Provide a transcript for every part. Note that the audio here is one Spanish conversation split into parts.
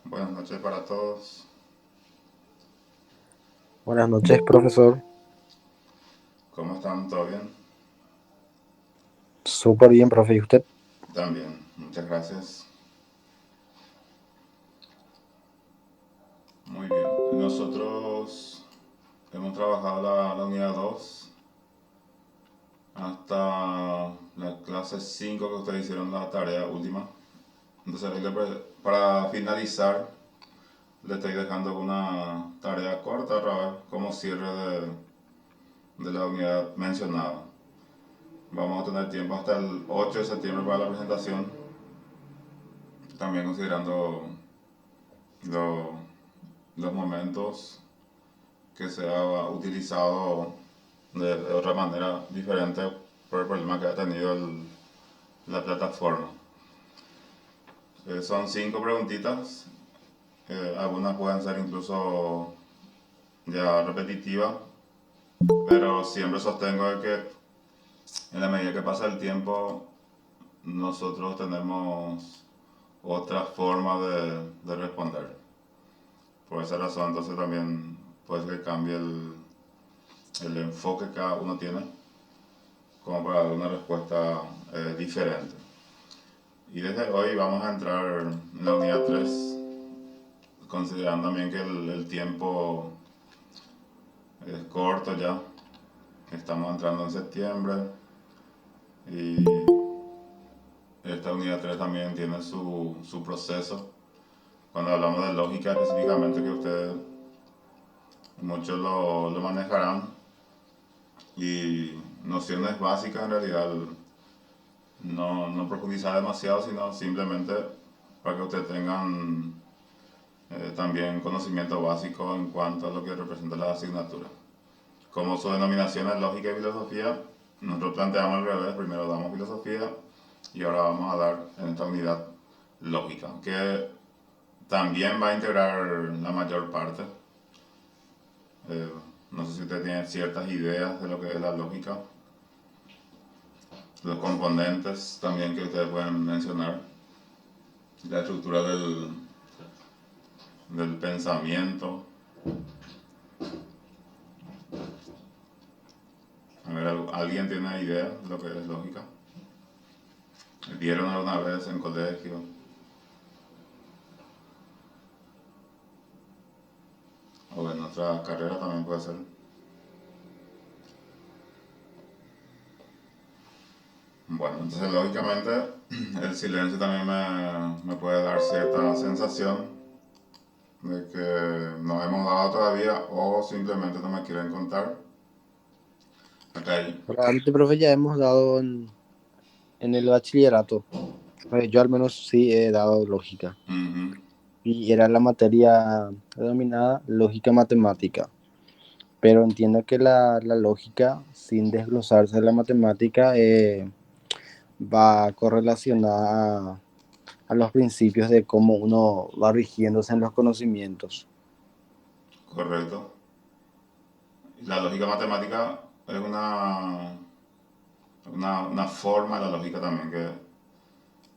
Buenas noches para todos. Buenas noches, profesor. ¿Cómo están? ¿Todo bien? Súper bien, profe. ¿Y usted? También, muchas gracias. Muy bien. Nosotros hemos trabajado la unidad 2 hasta la clase 5 que ustedes hicieron la tarea última. Entonces, para finalizar, le estoy dejando una tarea corta otra vez como cierre de la unidad mencionada. Vamos a tener tiempo hasta el 8 de septiembre para la presentación, también considerando lo- los momentos que se ha utilizado de otra manera diferente por el problema que ha tenido la plataforma. Son 5 preguntitas, algunas pueden ser incluso ya repetitivas, pero siempre sostengo de que en la medida que pasa el tiempo nosotros tenemos otra forma de responder. Por esa razón entonces también puede que cambie el enfoque que cada uno tiene como para dar una respuesta diferente. Y desde hoy vamos a entrar en la unidad 3 considerando también que el tiempo es corto ya. Estamos entrando en septiembre y esta unidad 3 también tiene su proceso. Cuando hablamos de lógica específicamente, que ustedes muchos lo manejarán, y nociones básicas en realidad, no profundizar demasiado, sino simplemente para que ustedes tengan también conocimiento básico en cuanto a lo que representa la asignatura. Como su denominación es lógica y filosofía, nosotros planteamos al revés: primero damos filosofía y ahora vamos a dar en esta unidad lógica, que también va a integrar la mayor parte. Eh, no sé si usted tiene ciertas ideas de lo que es la lógica, los componentes también que ustedes pueden mencionar, la estructura del pensamiento. A ver, ¿alguien tiene idea de lo que es lógica? ¿Vieron alguna vez en colegio? O en otra carrera también puede ser. Bueno, entonces lógicamente el silencio también me puede dar cierta sensación de que no hemos dado todavía o simplemente no me quieren contar. Ok. Realmente, profe, ya hemos dado en el bachillerato. Yo al menos sí he dado lógica. Ujú. Y era la materia denominada lógica matemática. Pero entiendo que la lógica, sin desglosarse de la matemática, va correlacionada a los principios de cómo uno va rigiéndose en los conocimientos. Correcto. La lógica matemática es una forma de la lógica también que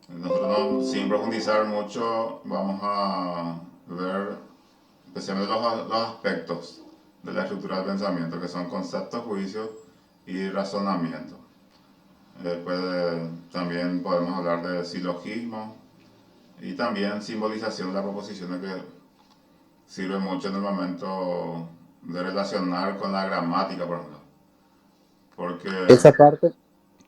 nosotros, no, sin profundizar mucho, vamos a ver especialmente los aspectos de la estructura del pensamiento, que son conceptos, juicios y razonamiento. Después también podemos hablar de silogismo y también simbolización de las proposiciones, que sirve mucho en el momento de relacionar con la gramática, por ejemplo. Porque, Esa parte,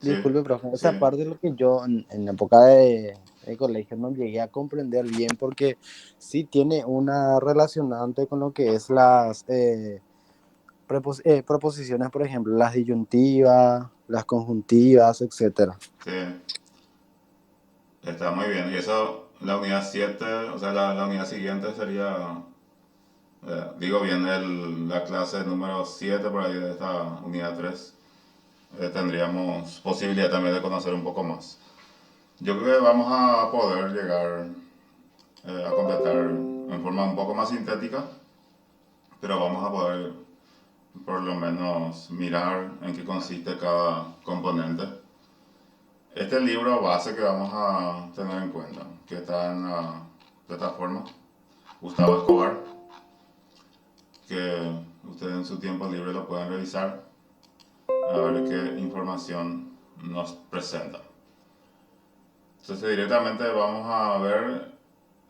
sí, disculpe, profe, sí, esa parte es lo que yo en la época de colegio no llegué a comprender bien porque sí tiene una relacionante con lo que es las proposiciones, por ejemplo, las disyuntivas, las conjuntivas, etcétera. sí, está muy bien. Y eso, la unidad 7, o sea, la unidad siguiente sería, digo bien, la clase número 7 por ahí de esta unidad 3, tendríamos posibilidad también de conocer un poco más. Yo creo que vamos a poder llegar a completar en forma un poco más sintética, pero vamos a poder por lo menos mirar en qué consiste cada componente. Este libro base que vamos a tener en cuenta, que está en la plataforma, Gustavo Escobar, que ustedes en su tiempo libre lo pueden revisar a ver qué información nos presenta. Entonces directamente vamos a ver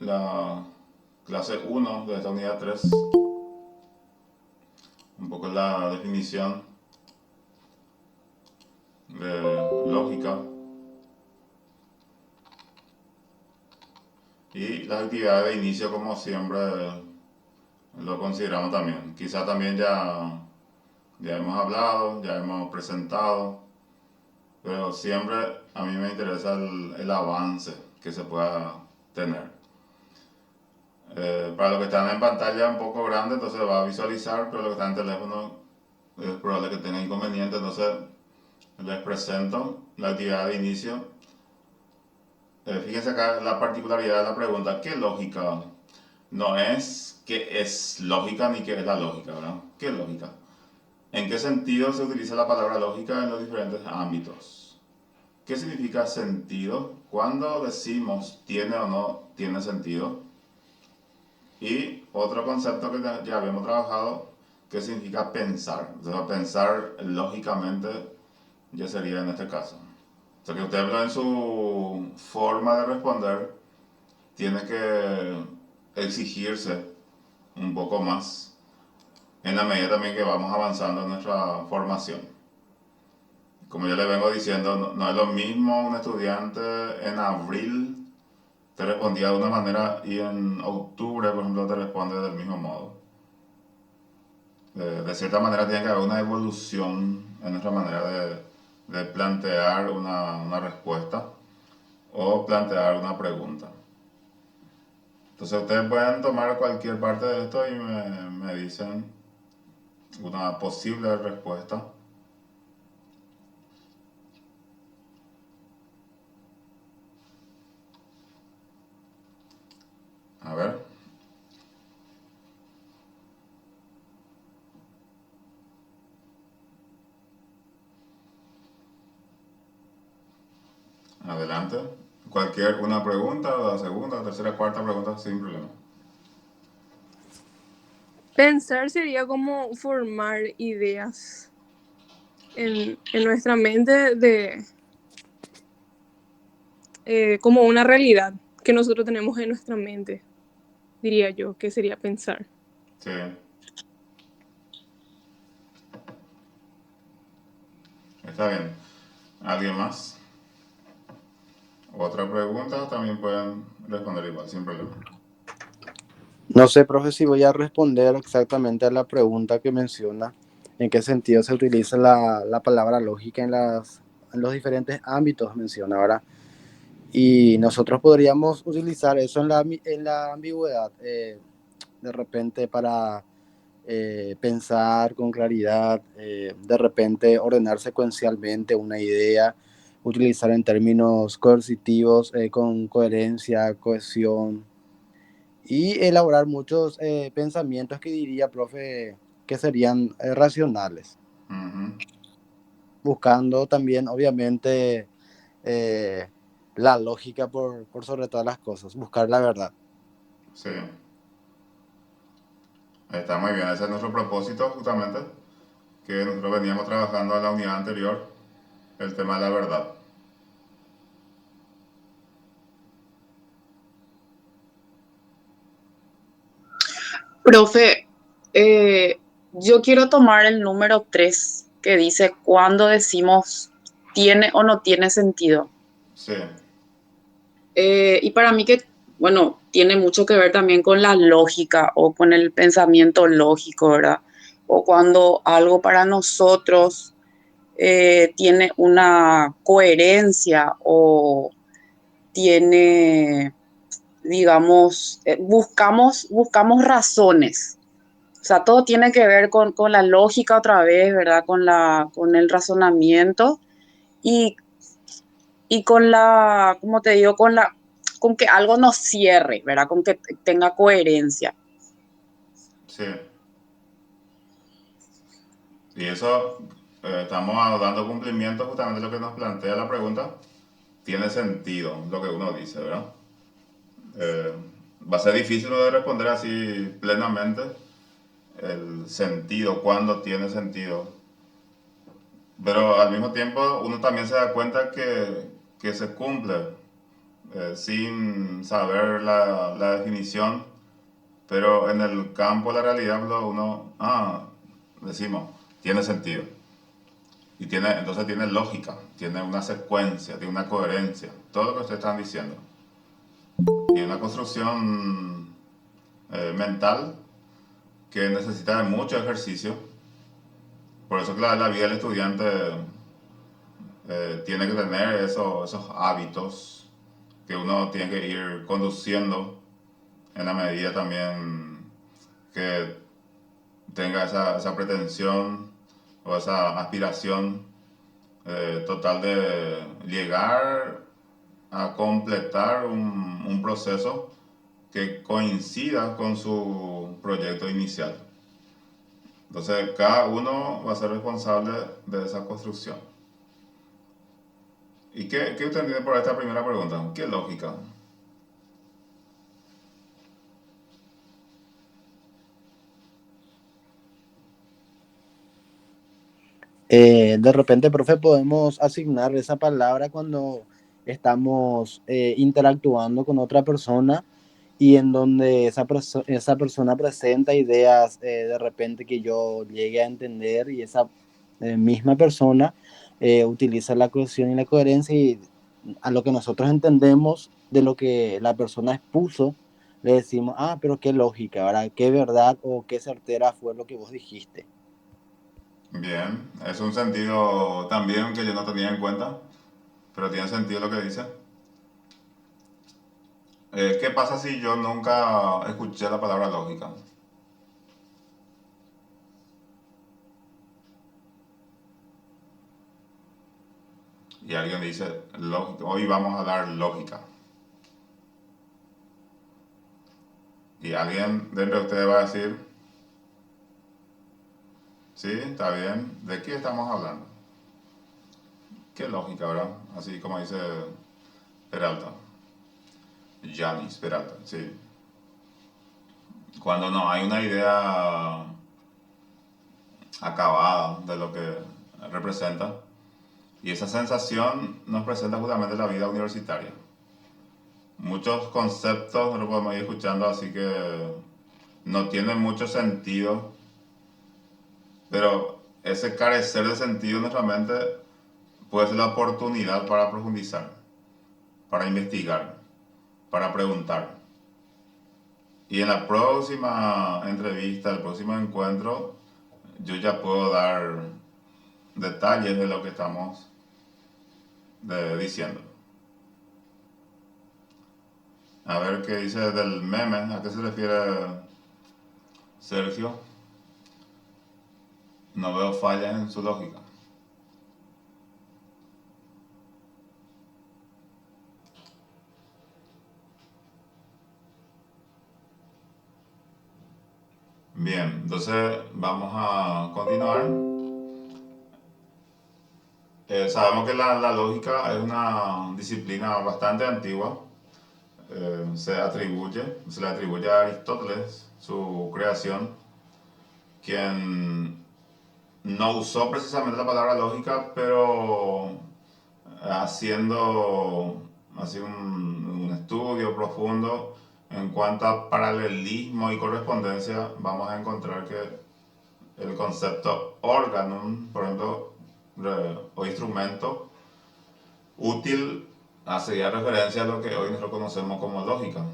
la clase 1 de esta unidad 3, un poco la definición de lógica y las actividades de inicio como siempre lo consideramos también. Quizá también ya hemos hablado, ya hemos presentado, pero siempre a mí me interesa el avance que se pueda tener. Para los que están en pantalla un poco grande, entonces va a visualizar, pero los que están en teléfono es probable que tengan inconvenientes, entonces les presento la actividad de inicio. Fíjense acá la particularidad de la pregunta, ¿qué lógica? No es qué es lógica ni qué es la lógica, ¿verdad? ¿Qué lógica? ¿En qué sentido se utiliza la palabra lógica en los diferentes ámbitos? ¿Qué significa sentido? ¿Cuándo decimos tiene o no tiene sentido? Y otro concepto que ya habíamos trabajado, que significa pensar. O sea, pensar lógicamente ya sería en este caso. O sea, que usted en su forma de responder tiene que exigirse un poco más en la medida también que vamos avanzando en nuestra formación. Como yo le vengo diciendo, no es lo mismo un estudiante en abril te respondía de una manera y en octubre, por ejemplo, te responde del mismo modo. De cierta manera tiene que haber una evolución en nuestra manera de plantear una respuesta o plantear una pregunta. Entonces ustedes pueden tomar cualquier parte de esto y me dicen una posible respuesta. A ver. Adelante. Una pregunta, la segunda, tercera, cuarta pregunta sin problema. Pensar sería como formar ideas en nuestra mente como una realidad que nosotros tenemos en nuestra mente, diría yo, que sería pensar. Sí. Está bien. ¿Alguien más? Otra pregunta también pueden responder igual, sin problema. No sé, profe, si voy a responder exactamente a la pregunta que menciona, en qué sentido se utiliza la palabra lógica en los diferentes ámbitos, menciona, ¿verdad? Y nosotros podríamos utilizar eso en la ambigüedad, de repente para pensar con claridad, de repente ordenar secuencialmente una idea, utilizar en términos coercitivos, con coherencia, cohesión, y elaborar muchos pensamientos que diría, profe, que serían racionales, Ujú. buscando también, obviamente, eh, la lógica por sobre todas las cosas, buscar la verdad. Sí. Está muy bien. Ese es nuestro propósito, justamente, que nosotros veníamos trabajando en la unidad anterior, el tema de la verdad. Profe, yo quiero tomar el número 3 que dice cuando decimos tiene o no tiene sentido. Sí. Y para mí que, bueno, tiene mucho que ver también con la lógica o con el pensamiento lógico, ¿verdad? O cuando algo para nosotros tiene una coherencia o tiene, digamos, buscamos razones. O sea, todo tiene que ver con la lógica otra vez, ¿verdad? Con el razonamiento y, y con la, ¿cómo te digo? Con que algo nos cierre, ¿verdad? Con que tenga coherencia. Sí. Y eso, estamos dando cumplimiento justamente a lo que nos plantea la pregunta. Tiene sentido lo que uno dice, ¿verdad? Eh, va a ser difícil de responder así plenamente el sentido, cuándo tiene sentido. Pero al mismo tiempo uno también se da cuenta que se cumple sin saber la definición, pero en el campo de la realidad uno, decimos, tiene sentido. Y entonces tiene lógica, tiene una secuencia, tiene una coherencia, todo lo que ustedes están diciendo. Y una construcción mental que necesita de mucho ejercicio. Por eso que la vida del estudiante tiene que tener esos hábitos que uno tiene que ir conduciendo en la medida también que tenga esa pretensión o esa aspiración total de llegar a completar un proceso que coincida con su proyecto inicial. Entonces, cada uno va a ser responsable de esa construcción. ¿Y qué usted entiende por esta primera pregunta? ¿Qué lógica? De repente, profe, podemos asignar esa palabra cuando estamos interactuando con otra persona y en donde esa persona presenta ideas de repente que yo llegue a entender y esa misma persona utiliza la cohesión y la coherencia y a lo que nosotros entendemos de lo que la persona expuso, le decimos, pero qué lógica, ¿verdad? Qué verdad o qué certera fue lo que vos dijiste. Bien, es un sentido también que yo no tenía en cuenta, pero tiene sentido lo que dice. ¿Qué pasa si yo nunca escuché la palabra lógica? Y alguien dice, lógica, hoy vamos a dar lógica. Y alguien dentro de ustedes va a decir, sí, está bien, ¿de qué estamos hablando? ¿Qué lógica, verdad? Así como dice Peralta, Yanis Peralta, sí. Cuando no hay una idea acabada de lo que representa, y esa sensación nos presenta justamente la vida universitaria. Muchos conceptos no lo podemos ir escuchando, así que no tienen mucho sentido, pero ese carecer de sentido en nuestra mente puede ser la oportunidad para profundizar, para investigar, para preguntar. Y en la próxima entrevista, el próximo encuentro, yo ya puedo dar detalles de lo que estamos diciendo. A ver qué dice del meme, ¿a qué se refiere Sergio? No veo fallas en su lógica. Bien, entonces vamos a continuar. Sabemos que la lógica es una disciplina bastante antigua. Se le atribuye a Aristóteles su creación, quien no usó precisamente la palabra lógica, pero haciendo así un estudio profundo en cuanto a paralelismo y correspondencia, vamos a encontrar que el concepto organum, por ejemplo, o instrumento útil, hace ya referencia a lo que hoy nosotros conocemos como lógica,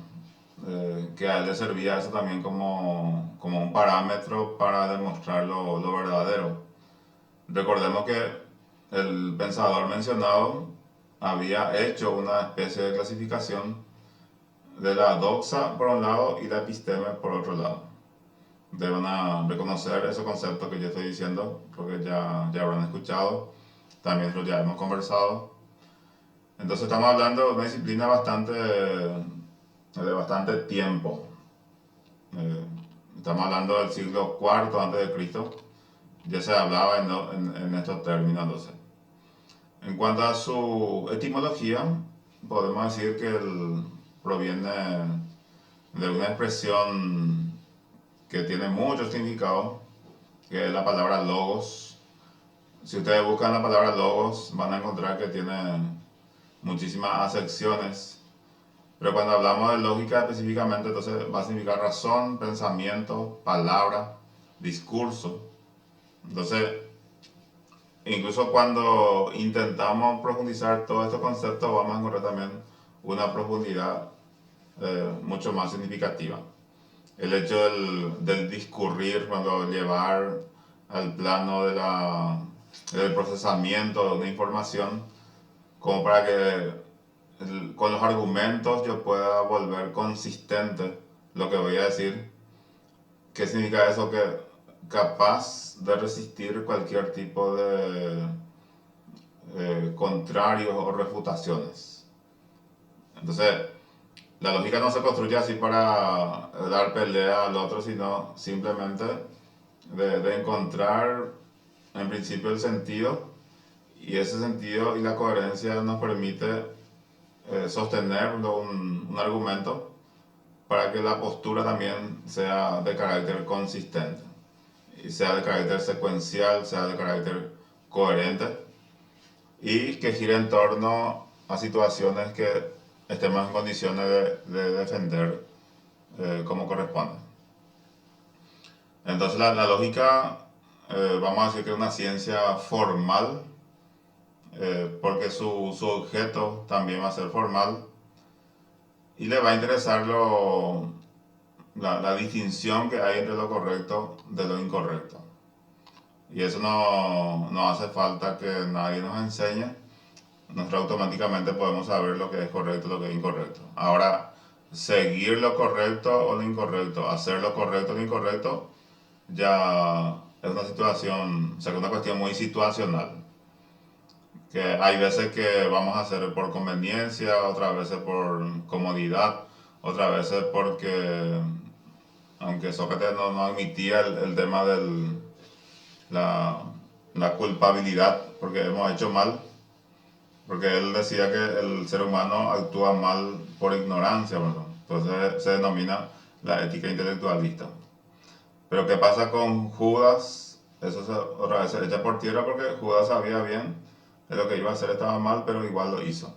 que a él le servía eso también como un parámetro para demostrar lo verdadero. Recordemos que el pensador mencionado había hecho una especie de clasificación de la doxa por un lado y la episteme por otro lado. Deben reconocer ese concepto que yo estoy diciendo, porque ya habrán escuchado, también lo ya hemos conversado. Entonces estamos hablando de una disciplina de bastante tiempo. Estamos hablando del siglo IV antes de Cristo. Ya se hablaba en estos términos. Entonces, en cuanto a su etimología, podemos decir que proviene de una expresión que tiene mucho significado, que es la palabra logos. Si ustedes buscan la palabra logos, van a encontrar que tiene muchísimas acepciones. Pero cuando hablamos de lógica específicamente, entonces va a significar razón, pensamiento, palabra, discurso. Entonces, incluso cuando intentamos profundizar todos estos conceptos, vamos a encontrar también una profundidad mucho más significativa. El hecho del discurrir, cuando llevar al plano del procesamiento de una información, como para que con los argumentos yo pueda volver consistente lo que voy a decir. ¿Qué significa eso? Que capaz de resistir cualquier tipo de contrarios o refutaciones. Entonces, la lógica no se construye así para dar pelea al otro, sino simplemente de encontrar en principio el sentido, y ese sentido y la coherencia nos permite sostener un argumento para que la postura también sea de carácter consistente, y sea de carácter secuencial, sea de carácter coherente, y que gire en torno a situaciones que estemos en condiciones de defender como corresponde. Entonces la lógica, vamos a decir que es una ciencia formal, porque su objeto también va a ser formal, y le va a interesar la distinción que hay entre lo correcto de lo incorrecto. Y eso no hace falta que nadie nos enseñe. Nosotros automáticamente podemos saber lo que es correcto y lo que es incorrecto. Ahora, seguir lo correcto o lo incorrecto, hacer lo correcto o lo incorrecto, ya es una situación, o sea, una cuestión muy situacional. Que hay veces que vamos a hacer por conveniencia, otras veces por comodidad, otras veces porque, aunque Sócrates no admitía el tema de la culpabilidad, porque hemos hecho mal, porque él decía que el ser humano actúa mal por ignorancia, ¿verdad? Entonces se denomina la ética intelectualista. Pero ¿qué pasa con Judas? Eso otra vez se echa por tierra, porque Judas sabía bien de lo que iba a hacer, estaba mal, pero igual lo hizo.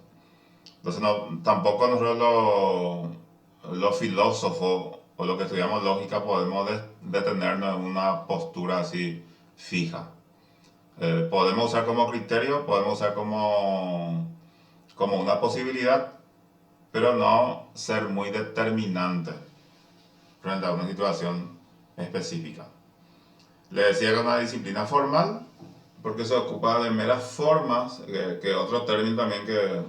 Entonces tampoco nosotros los filósofos o los que estudiamos lógica podemos detenernos en una postura así fija. Podemos usar como criterio, podemos usar como una posibilidad, pero no ser muy determinante frente a una situación específica. Le decía que es una disciplina formal, porque se ocupa de meras formas, que otro término también que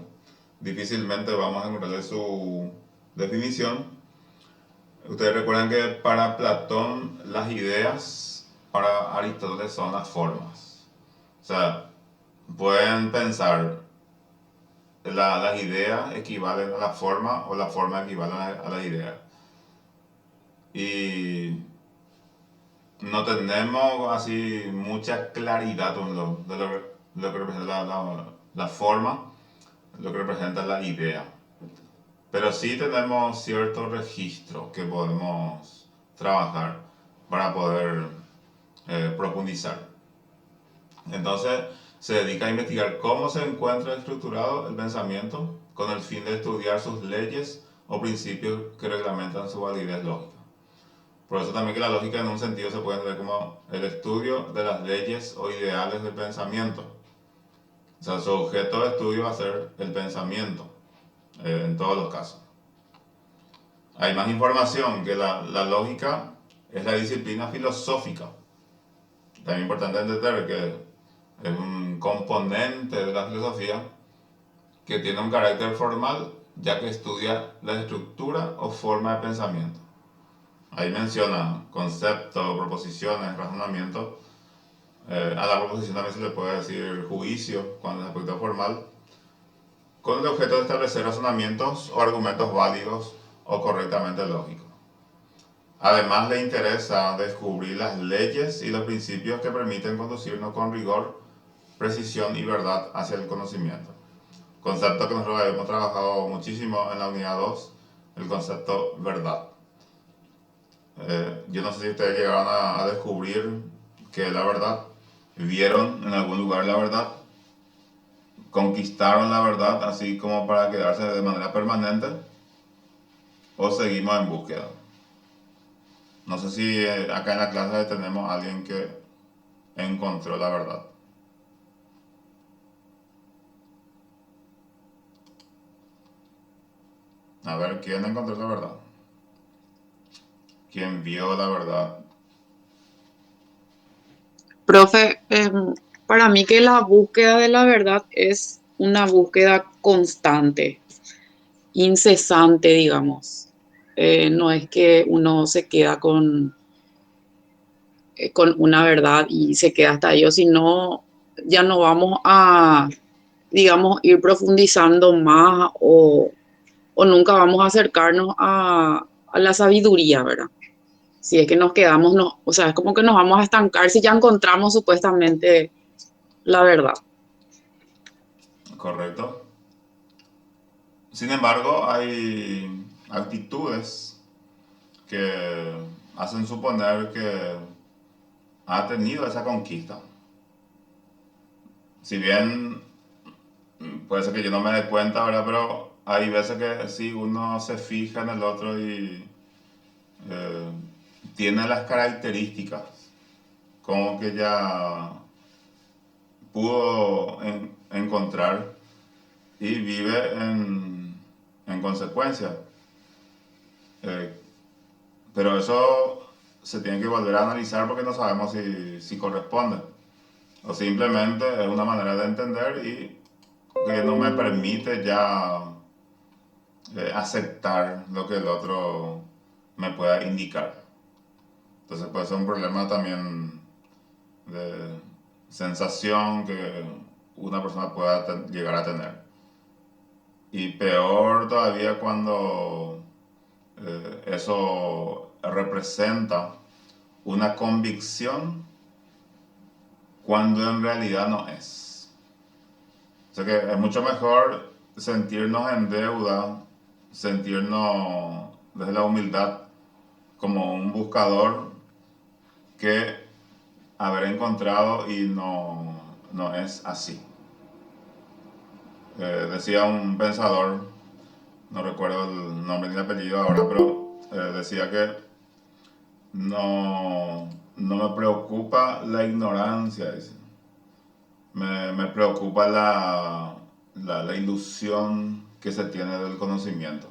difícilmente vamos a encontrarle su definición. Ustedes recuerdan que para Platón las ideas, para Aristóteles son las formas. O sea, pueden pensar las ideas equivalen a la forma o la forma equivale a las ideas. Y no tenemos así mucha claridad de lo que representa la forma, lo que representa la idea. Pero sí tenemos cierto registro que podemos trabajar para poder profundizar. Entonces se dedica a investigar cómo se encuentra estructurado el pensamiento con el fin de estudiar sus leyes o principios que reglamentan su validez lógica. Por eso también que la lógica en un sentido se puede entender como el estudio de las leyes o ideales del pensamiento. O sea, su objeto de estudio va a ser el pensamiento, en todos los casos. Hay más información que la lógica es la disciplina filosófica. También es importante entender que es un componente de la filosofía que tiene un carácter formal, ya que estudia la estructura o forma de pensamiento. Ahí menciona conceptos, proposiciones, razonamientos. A la proposición también se le puede decir juicio cuando es aspecto formal, con el objeto de establecer razonamientos o argumentos válidos o correctamente lógicos. Además, le interesa descubrir las leyes y los principios que permiten conducirnos con rigor, precisión y verdad hacia el conocimiento. Concepto que nosotros hemos trabajado muchísimo en la unidad 2, el concepto verdad. Yo no sé si ustedes llegaron a descubrir que la verdad, vieron en algún lugar la verdad, conquistaron la verdad así como para quedarse de manera permanente, o seguimos en búsqueda. No sé si acá en la clase tenemos a alguien que encontró la verdad. A ver, ¿quién encontró la verdad? ¿Quién vio la verdad? Profe, para mí que la búsqueda de la verdad es una búsqueda constante, incesante, digamos. No es que uno se queda con una verdad y se queda hasta ello, sino ya no vamos a, digamos, ir profundizando más o nunca vamos a acercarnos a la sabiduría, ¿verdad? Si es que nos quedamos, no, o sea, es como que nos vamos a estancar si ya encontramos supuestamente la verdad. ¿Correcto? Sin embargo, hay actitudes que hacen suponer que ha tenido esa conquista. Si bien puede ser que yo no me dé cuenta, ¿verdad? Pero hay veces que sí, uno se fija en el otro y eh, tiene las características, como que ya pudo encontrar y vive en consecuencia. Eh, pero eso se tiene que volver a analizar porque no sabemos si corresponde. O simplemente es una manera de entender y que no me permite ya aceptar lo que el otro me pueda indicar. Entonces puede ser un problema también de sensación que una persona pueda llegar a tener. Y peor todavía cuando eso representa una convicción cuando en realidad no es. O sea que es mucho mejor sentirnos en deuda, sentirnos desde la humildad como un buscador que haber encontrado y no es así. Decía un pensador, no recuerdo el nombre ni el apellido ahora, pero decía que no me preocupa la ignorancia, dice. Me preocupa la ilusión que se tiene del conocimiento.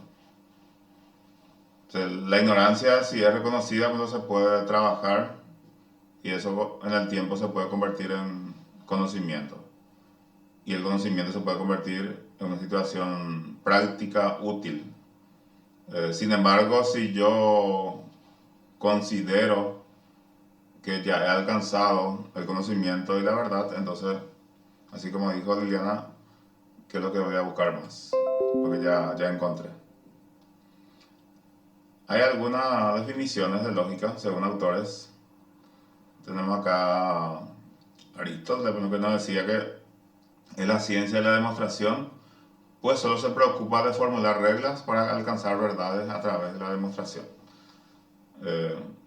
O sea, la ignorancia, si es reconocida, cuando se puede trabajar y eso en el tiempo se puede convertir en conocimiento. Y el conocimiento se puede convertir en una situación práctica útil. Sin embargo, si yo considero que ya he alcanzado el conocimiento y la verdad, entonces, así como dijo Liliana, ¿qué es lo que voy a buscar más? Porque ya encontré. Hay algunas definiciones de lógica, según autores. Tenemos acá Aristóteles, que nos decía que en la ciencia de la demostración, pues solo se preocupa de formular reglas para alcanzar verdades a través de la demostración.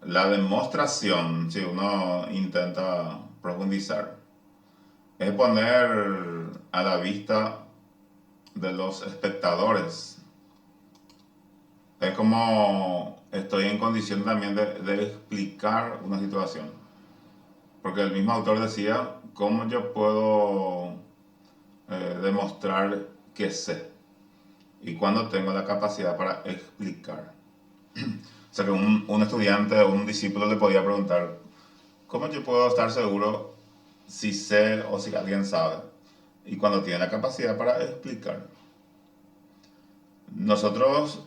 La demostración, si uno intenta profundizar, es poner a la vista de los espectadores. Es como estoy en condición también de explicar una situación. Porque el mismo autor decía, ¿cómo yo puedo demostrar que sé? Y cuando tengo la capacidad para explicar. O sea que un estudiante o un discípulo le podía preguntar, ¿cómo yo puedo estar seguro si sé o si alguien sabe? Y cuando tiene la capacidad para explicar. Nosotros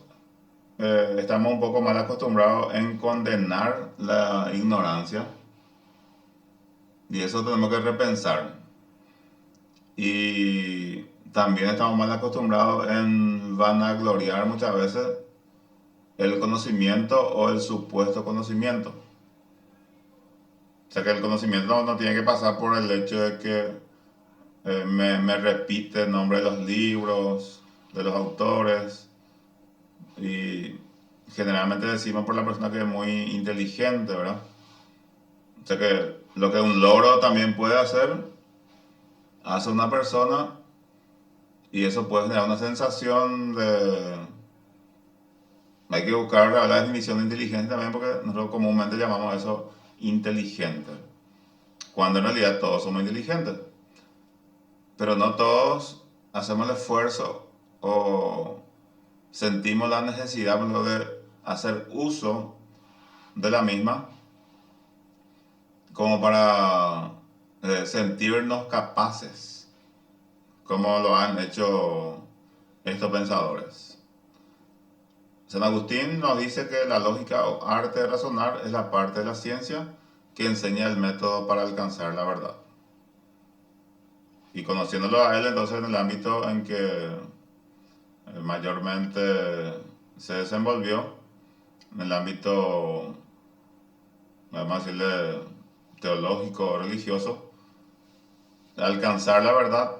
estamos un poco mal acostumbrados en condenar la ignorancia y eso tenemos que repensar. Y también estamos mal acostumbrados en vanagloriar muchas veces el conocimiento o el supuesto conocimiento. O sea que el conocimiento no tiene que pasar por el hecho de que me repite el nombre de los libros, de los autores, y generalmente decimos por la persona que es muy inteligente, ¿verdad? O sea que lo que un loro también puede hacer, hace una persona y eso puede generar una sensación de... Hay que buscar la definición de inteligente también porque nosotros comúnmente llamamos eso inteligente, cuando en realidad todos somos inteligentes, pero no todos hacemos el esfuerzo o sentimos la necesidad por ejemplo, de hacer uso de la misma como para sentirnos capaces, como lo han hecho estos pensadores. San Agustín nos dice que la lógica o arte de razonar es la parte de la ciencia que enseña el método para alcanzar la verdad. Y conociéndolo a él entonces en el ámbito en que mayormente se desenvolvió, en el ámbito, vamos a decirle, teológico o religioso, alcanzar la verdad,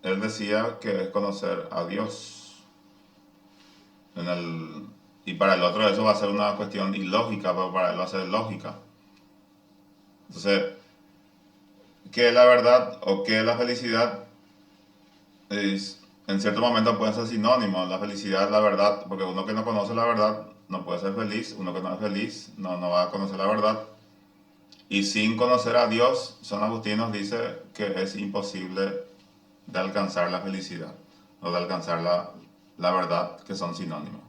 él decía que es conocer a Dios. Y para el otro eso va a ser una cuestión ilógica, pero para él va a ser lógica. Entonces, ¿qué es la verdad o qué es la felicidad? En cierto momento pueden ser sinónimos. La felicidad, la verdad, porque uno que no conoce la verdad no puede ser feliz. Uno que no es feliz no va a conocer la verdad. Y sin conocer a Dios, San Agustín nos dice que es imposible de alcanzar la felicidad o de alcanzar la verdad, que son sinónimos.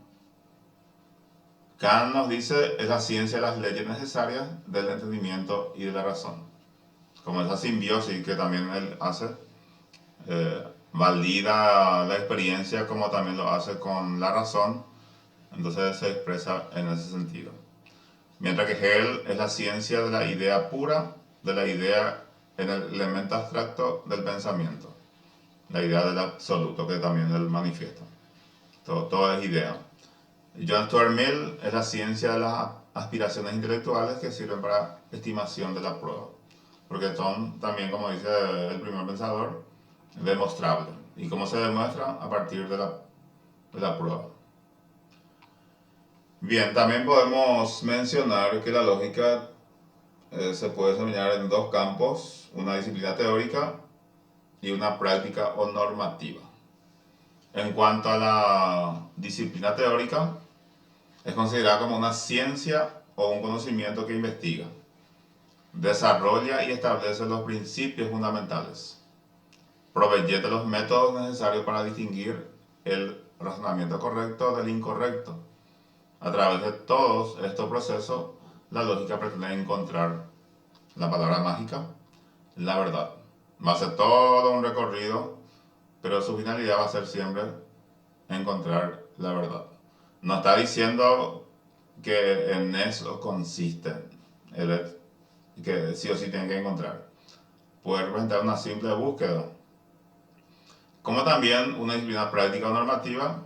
Kant nos dice es la ciencia de las leyes necesarias del entendimiento y de la razón. Como esa simbiosis que también él hace, valida la experiencia como también lo hace con la razón, entonces se expresa en ese sentido. Mientras que Hegel es la ciencia de la idea pura, de la idea en el elemento abstracto del pensamiento, la idea del absoluto que también él manifiesta. Todo es idea. John Stuart Mill es la ciencia de las aspiraciones intelectuales que sirven para estimación de la prueba, porque son también, como dice el primer pensador, demostrables. ¿Y cómo se demuestra? A partir de la prueba. Bien, también podemos mencionar que la lógica se puede examinar en dos campos, una disciplina teórica y una práctica o normativa. En cuanto a la disciplina teórica, es considerada como una ciencia o un conocimiento que investiga, desarrolla y establece los principios fundamentales, proveyendo los métodos necesarios para distinguir el razonamiento correcto del incorrecto. A través de todos estos procesos, la lógica pretende encontrar la palabra mágica, la verdad. Va a ser todo un recorrido, pero su finalidad va a ser siempre encontrar la verdad. No está diciendo que en eso consiste que sí o sí tienen que encontrar. Puede representar una simple búsqueda. Como también una disciplina práctica o normativa,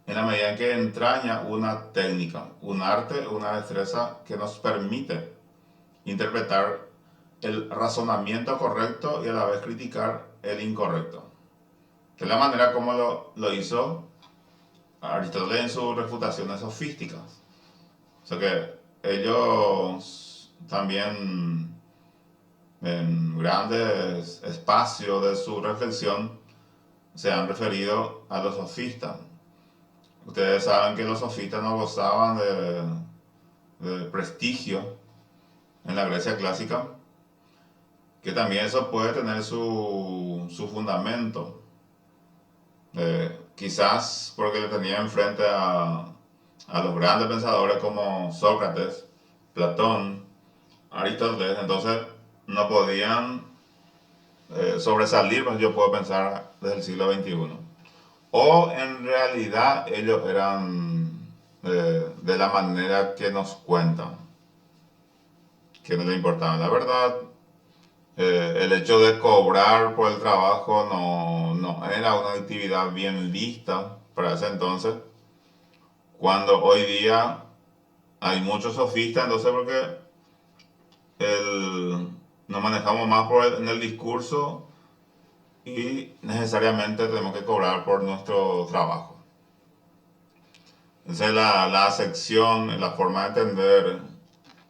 en la medida en que entraña una técnica, un arte, una destreza que nos permite interpretar el razonamiento correcto y a la vez criticar el incorrecto. De la manera como lo hizo Aristóteles en sus refutaciones sofísticas. O sea que ellos también en grandes espacios de su reflexión se han referido a los sofistas. Ustedes saben que los sofistas no gozaban de prestigio en la Grecia clásica, que también eso puede tener su fundamento. Quizás porque le tenía enfrente a los grandes pensadores como Sócrates, Platón, Aristóteles, entonces no podían sobresalir, pues yo puedo pensar desde el siglo XXI. O en realidad ellos eran de la manera que nos cuentan, que no le importaba la verdad. El hecho de cobrar por el trabajo no era una actividad bien vista para ese entonces, cuando hoy día hay muchos sofistas, entonces porque nos manejamos más en el discurso y necesariamente tenemos que cobrar por nuestro trabajo. Entonces la acepción, la forma de entender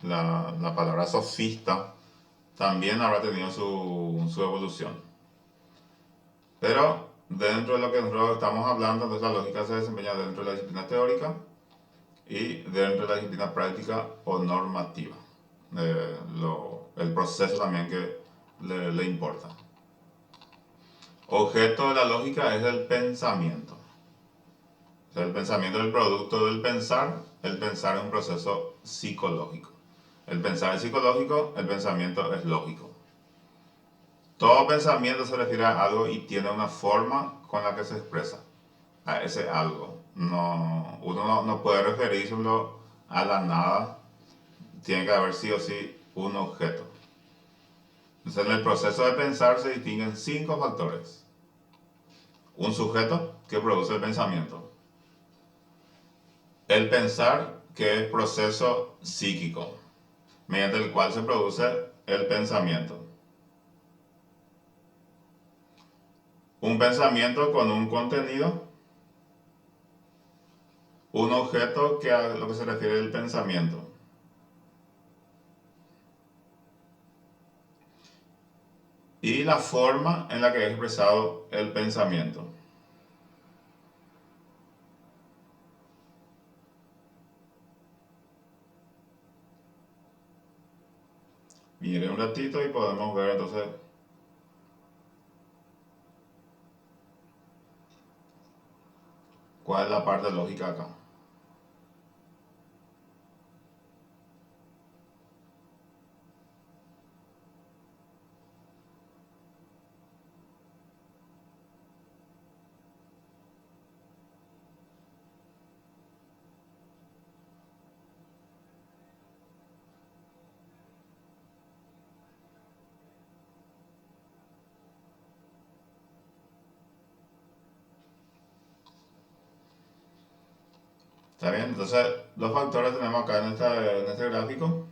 la palabra sofista también habrá tenido su evolución. Pero dentro de lo que nosotros estamos hablando, entonces la lógica se desempeña dentro de la disciplina teórica y dentro de la disciplina práctica o normativa. El proceso también que le importa. Objeto de la lógica es el pensamiento. O sea, el pensamiento es el producto del pensar. El pensar es un proceso psicológico. El pensar es psicológico, el pensamiento es lógico. Todo pensamiento se refiere a algo y tiene una forma con la que se expresa a ese algo. Uno no puede referírselo a la nada. Tiene que haber sí o sí un objeto. Entonces, en el proceso de pensar se distinguen 5 factores. Un sujeto que produce el pensamiento. El pensar, que es proceso psíquico, mediante el cual se produce el pensamiento. Un pensamiento con un contenido. Un objeto que a lo que se refiere el pensamiento. Y la forma en la que es expresado el pensamiento. Mire un ratito y podemos ver entonces cuál es la parte lógica acá. ¿Está bien? Entonces, los factores tenemos acá en este gráfico.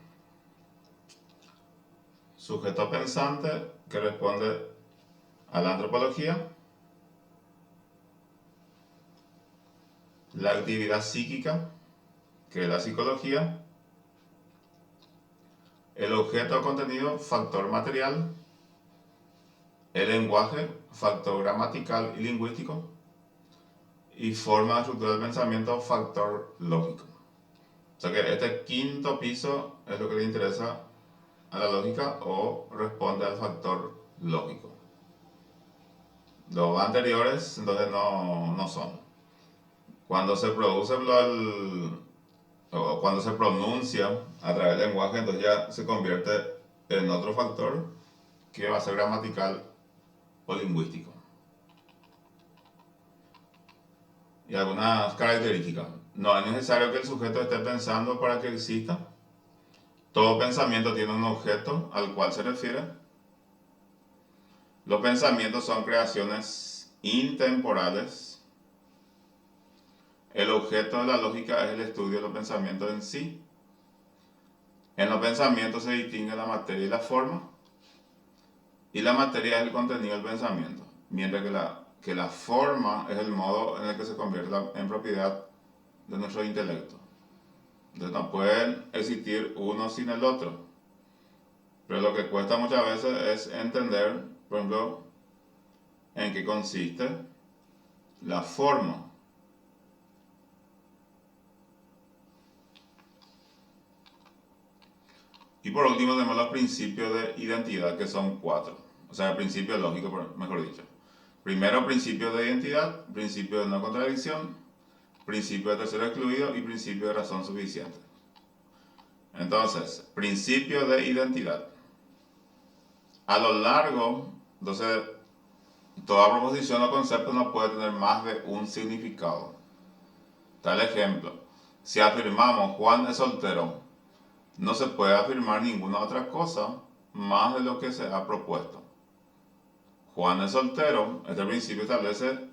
Sujeto pensante, que responde a la antropología. La actividad psíquica, que es la psicología. El objeto o contenido, factor material. El lenguaje, factor gramatical y lingüístico. Y forma de estructura del pensamiento, factor lógico. O sea que este quinto piso es lo que le interesa a la lógica o responde al factor lógico. Los anteriores entonces no son. Cuando se produce o cuando se pronuncia a través del lenguaje, entonces ya se convierte en otro factor que va a ser gramatical o lingüístico. Y algunas características. No es necesario que el sujeto esté pensando para que exista. Todo pensamiento tiene un objeto al cual se refiere. Los pensamientos son creaciones intemporales. El objeto de la lógica es el estudio de los pensamientos en sí. En los pensamientos se distingue la materia y la forma. Y la materia es el contenido del pensamiento, mientras que la forma es el modo en el que se convierte en propiedad de nuestro intelecto. Entonces no pueden existir uno sin el otro. Pero lo que cuesta muchas veces es entender, por ejemplo, en qué consiste la forma. Y por último tenemos los principios de identidad, que son 4. O sea, el principio lógico, mejor dicho. Primero, principio de identidad, principio de no contradicción, principio de tercero excluido y principio de razón suficiente. Entonces, principio de identidad. A lo largo, entonces, toda proposición o concepto no puede tener más de un significado. Tal ejemplo, si afirmamos Juan es soltero, no se puede afirmar ninguna otra cosa más de lo que se ha propuesto. Juan es soltero, este principio establece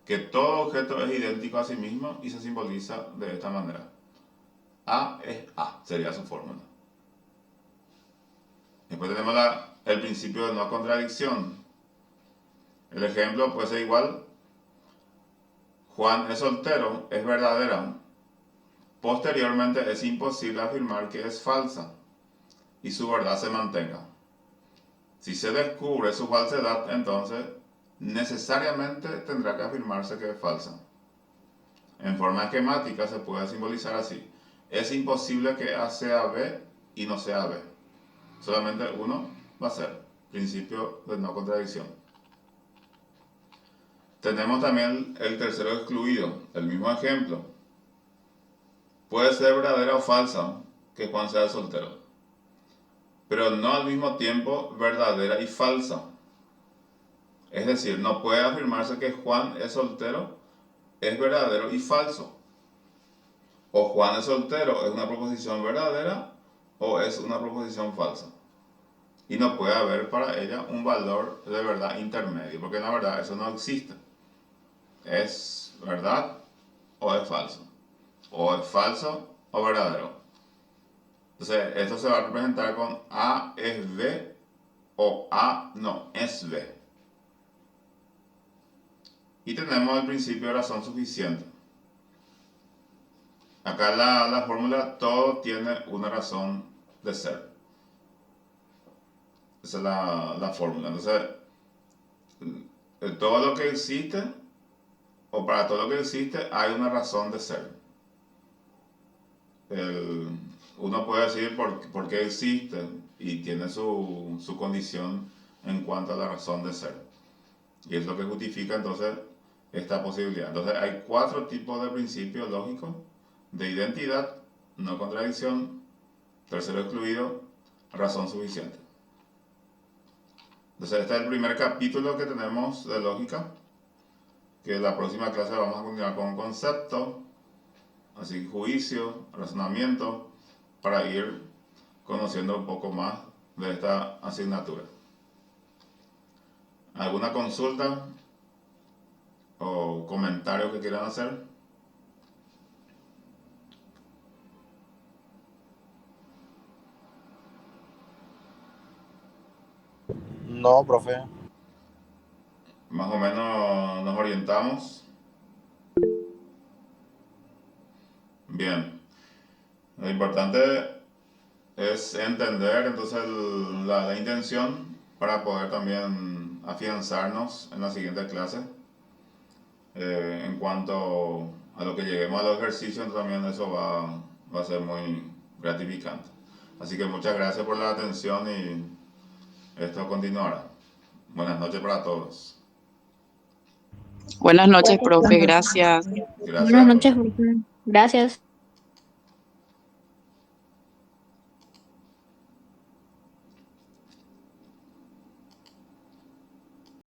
que todo objeto es idéntico a sí mismo y se simboliza de esta manera. A es A, sería su fórmula. Después tenemos el principio de no contradicción. El ejemplo puede ser igual. Juan es soltero, es verdadera, posteriormente es imposible afirmar que es falsa y su verdad se mantenga. Si se descubre su falsedad, entonces necesariamente tendrá que afirmarse que es falsa. En forma esquemática se puede simbolizar así. Es imposible que A sea B y no sea B. Solamente uno va a ser. Principio de no contradicción. Tenemos también el tercero excluido. El mismo ejemplo. Puede ser verdadera o falsa que Juan sea soltero, pero no al mismo tiempo verdadera y falsa. Es decir, no puede afirmarse que Juan es soltero, es verdadero y falso. O Juan es soltero es una proposición verdadera o es una proposición falsa. Y no puede haber para ella un valor de verdad intermedio, porque en la verdad eso no existe. Es verdad o es falso. O es falso o verdadero. Entonces, esto se va a representar con A es B o A no es B. Y tenemos el principio de razón suficiente. Acá la fórmula, todo tiene una razón de ser. Esa es la fórmula. Entonces, todo lo que existe, o para todo lo que existe, hay una razón de ser. Uno puede decir por qué existe y tiene su condición en cuanto a la razón de ser. Y es lo que justifica entonces esta posibilidad. Entonces hay 4 tipos de principios lógicos: de identidad, no contradicción, tercero excluido, razón suficiente. Entonces este es el primer capítulo que tenemos de lógica, que en la próxima clase vamos a continuar con conceptos, así juicio, razonamiento, para ir conociendo un poco más de esta asignatura. ¿Alguna consulta o comentario que quieran hacer? No, profe. Más o menos nos orientamos. Bien. Lo importante es entender entonces la intención para poder también afianzarnos en la siguiente clase. En cuanto a lo que lleguemos a los ejercicios, también eso va a ser muy gratificante. Así que muchas gracias por la atención y esto continuará. Buenas noches para todos. Buenas noches, profe, gracias. Gracias. Buenas noches, profe. Gracias.